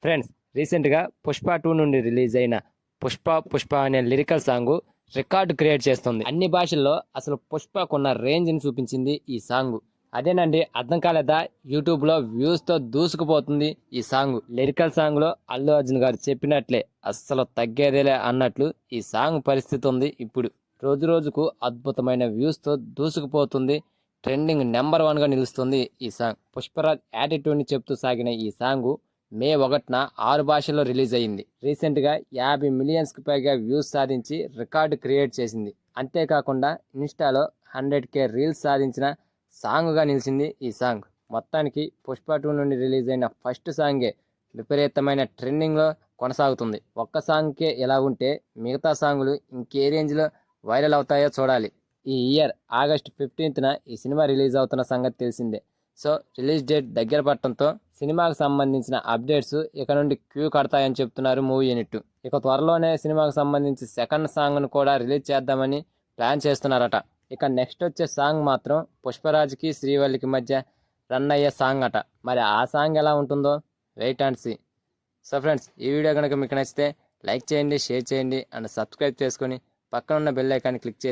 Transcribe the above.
Friends, రీసెంట్గా పుష్ప 2 నుండి release అయిన పుష్ప అనే లిరికల్ సాంగ్ రికార్డు క్రియేట్ చేస్తుంది. అన్ని భాషల్లో అసలు పుష్పకున్న రేంజ్ని చూపించింది ఈ సాంగ్. అదేనండి, అర్థం కాలేదా? యూట్యూబ్లో వ్యూస్తో దూసుకుపోతుంది ఈ సాంగ్. లిరికల్ సాంగ్లో అల్లు అర్జున్ గారు చెప్పినట్లే అస్సలు తగ్గేదేలే అన్నట్లు ఈ సాంగ్ పరిస్థితి ఉంది ఇప్పుడు. రోజు రోజుకు అద్భుతమైన వ్యూస్తో దూసుకుపోతుంది. ట్రెండింగ్ నెంబర్ 1గా నిలుస్తుంది ఈ సాంగ్. పుష్పరాజ్ యాటిట్యూడ్ని చెప్తూ సాగిన ఈ సాంగ్ మే 1న 6 భాషల్లో రిలీజ్ అయింది. రీసెంట్గా 50 మిలియన్స్కి పైగా వ్యూస్ సాధించి రికార్డు క్రియేట్ చేసింది. అంతేకాకుండా ఇన్స్టాలో 100K రీల్స్ సాధించిన సాంగ్గా నిలిచింది ఈ సాంగ్. మొత్తానికి పుష్ప 2 నుండి రిలీజ్ అయిన ఫస్ట్ సాంగే విపరీతమైన ట్రెండింగ్లో కొనసాగుతుంది. ఒక్క సాంగ్కే ఎలా ఉంటే మిగతా సాంగులు ఇంకే రేంజ్లో వైరల్ అవుతాయో చూడాలి. ఈ ఇయర్ ఆగస్టు 15న ఈ సినిమా రిలీజ్ అవుతున్న సంగతి తెలిసిందే. సో రిలీజ్ డేట్ దగ్గర పడటంతో సినిమాకు సంబంధించిన అప్డేట్స్ ఇక నుండి క్యూ కడతాయని చెప్తున్నారు మూవీ యూనిట్. ఇక త్వరలోనే సినిమాకు సంబంధించి సెకండ్ సాంగ్ను కూడా రిలీజ్ చేద్దామని ప్లాన్ చేస్తున్నారట. ఇక నెక్స్ట్ వచ్చే సాంగ్ మాత్రం పుష్పరాజ్కి శ్రీవల్లికి మధ్య రన్ అయ్యే సాంగ్ అట. మరి ఆ సాంగ్ ఎలా ఉంటుందో wait and see. So friends, ఈ వీడియో కనుక మీకు నచ్చితే లైక్ చేయండి, షేర్ చేయండి అండ్ సబ్స్క్రైబ్ చేసుకొని పక్కన ఉన్న బెల్ ఐకాన్ని క్లిక్ చేసి